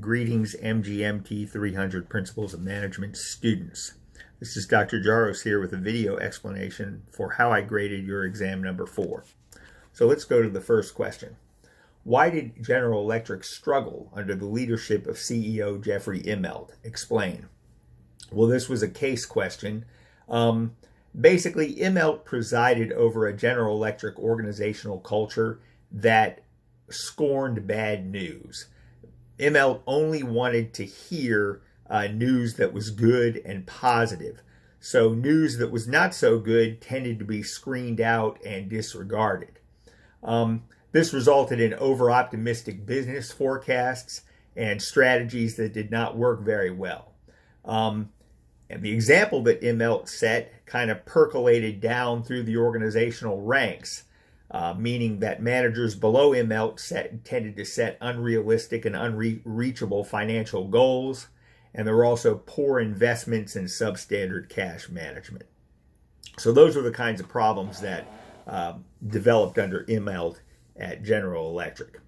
Greetings, MGMT 300 Principles of Management students. This is Dr. Jaros here with a video explanation for how I graded your exam number 4. So let's go to the first question. Why did General Electric struggle under the leadership of CEO Jeffrey Immelt? Explain. Well, this was a case question. Basically, Immelt presided over a General Electric organizational culture that scorned bad news. Immelt only wanted to hear news that was good and positive. So news that was not so good tended to be screened out and disregarded. This resulted in over-optimistic business forecasts and strategies that did not work very well. And the example that Immelt set kind of percolated down through the organizational ranks, meaning that managers below Immelt tended to set unrealistic and unreachable financial goals, and there were also poor investments and substandard cash management. So those are the kinds of problems that developed under Immelt at General Electric.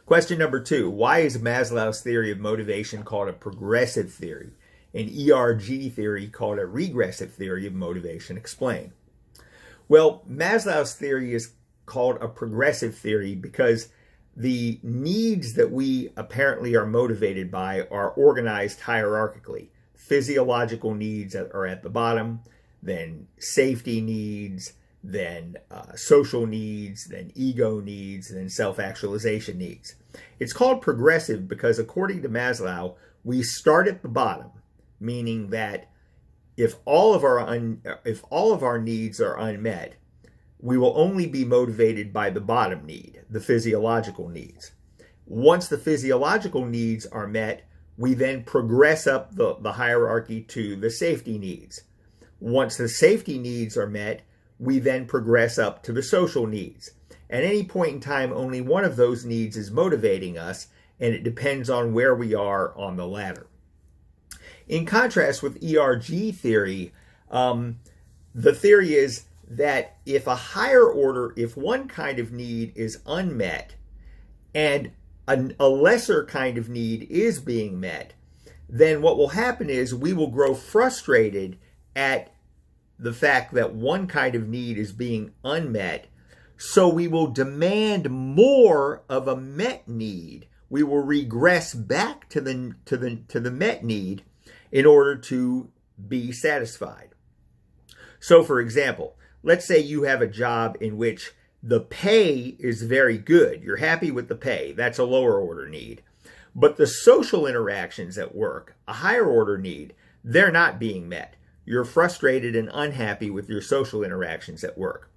Question number 2, why is Maslow's theory of motivation called a progressive theory and ERG theory called a regressive theory of motivation? Explain. Well, Maslow's theory is called a progressive theory because the needs that we apparently are motivated by are organized hierarchically. Physiological needs are at the bottom, then safety needs, then social needs, then ego needs, then self-actualization needs. It's called progressive because according to Maslow, we start at the bottom, meaning that if all of our needs are unmet, we will only be motivated by the bottom need, the physiological needs. Once the physiological needs are met, we then progress up the hierarchy to the safety needs. Once the safety needs are met, we then progress up to the social needs. At any point in time, only one of those needs is motivating us, and it depends on where we are on the ladder. In contrast with ERG theory, the theory is that if one kind of need is unmet and a lesser kind of need is being met, then what will happen is we will grow frustrated at the fact that one kind of need is being unmet, so we will demand more of a met need. We will regress back to the met need in order to be satisfied. So, for example, let's say you have a job in which the pay is very good. You're happy with the pay. That's a lower order need. But the social interactions at work, a higher order need, they're not being met. You're frustrated and unhappy with your social interactions at work.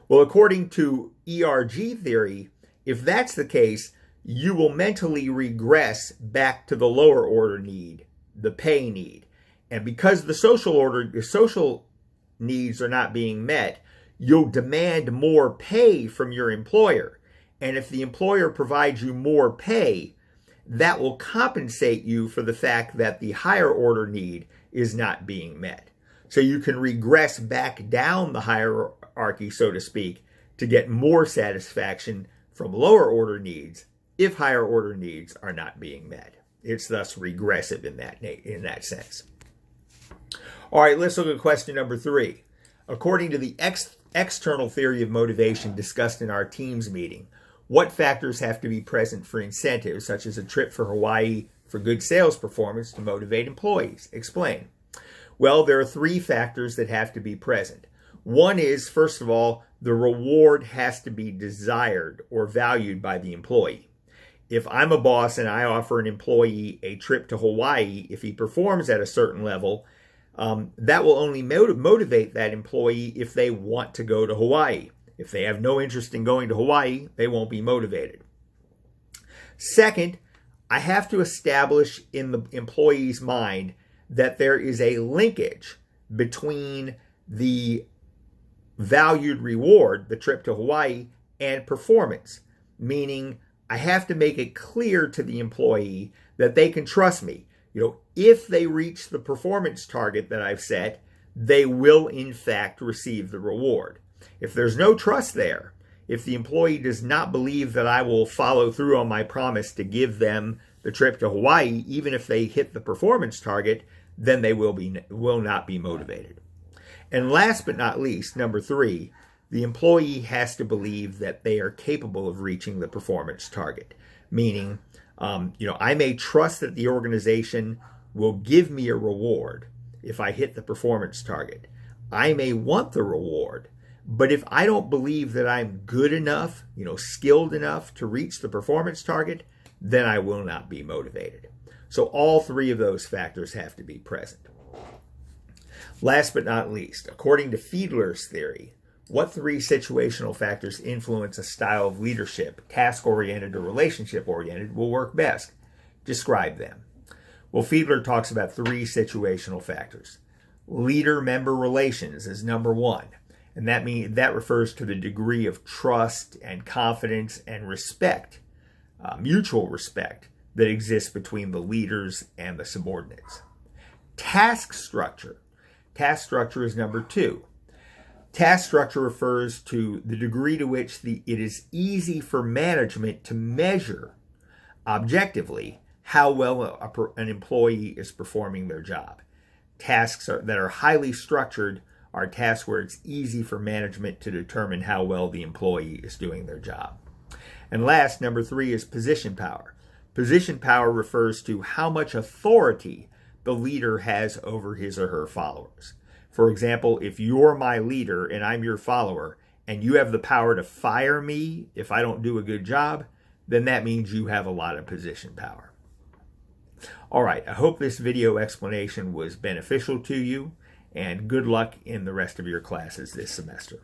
Well, according to ERG theory, if that's the case, you will mentally regress back to the lower order need, the pay need. And because the social needs are not being met, you'll demand more pay from your employer. And if the employer provides you more pay, that will compensate you for the fact that the higher order need is not being met. So you can regress back down the hierarchy, so to speak, to get more satisfaction from lower order needs if higher order needs are not being met. It's thus regressive in that sense. All right, let's look at question number 3. According to the external theory of motivation discussed in our teams meeting, what factors have to be present for incentives, such as a trip for Hawaii for good sales performance, to motivate employees? Explain. Well, there are 3 factors that have to be present. One is, first of all, the reward has to be desired or valued by the employee. If I'm a boss and I offer an employee a trip to Hawaii, if he performs at a certain level, that will only motivate that employee if they want to go to Hawaii. If they have no interest in going to Hawaii, they won't be motivated. Second, I have to establish in the employee's mind that there is a linkage between the valued reward, the trip to Hawaii, and performance, meaning I have to make it clear to the employee that they can trust me. If they reach the performance target that I've set, they will in fact receive the reward. If there's no trust there, if the employee does not believe that I will follow through on my promise to give them the trip to Hawaii, even if they hit the performance target, then they will not be motivated. And last but not least, number 3, the employee has to believe that they are capable of reaching the performance target. Meaning, I may trust that the organization will give me a reward if I hit the performance target. I may want the reward, but if I don't believe that I'm good enough, skilled enough to reach the performance target, then I will not be motivated. So all 3 of those factors have to be present. Last but not least, according to Fiedler's theory, what 3 situational factors influence a style of leadership, task-oriented or relationship-oriented, will work best? Describe them. Well, Fiedler talks about 3 situational factors. Leader-member relations is number 1, and that refers to the degree of trust and confidence and respect, mutual respect, that exists between the leaders and the subordinates. Task structure is number 2. Task structure refers to the degree to which it is easy for management to measure objectively how well an employee is performing their job. Tasks that are highly structured are tasks where it's easy for management to determine how well the employee is doing their job. And last, number 3, is position power. Position power refers to how much authority the leader has over his or her followers. For example, if you're my leader and I'm your follower and you have the power to fire me if I don't do a good job, then that means you have a lot of position power. All right, I hope this video explanation was beneficial to you, and good luck in the rest of your classes this semester.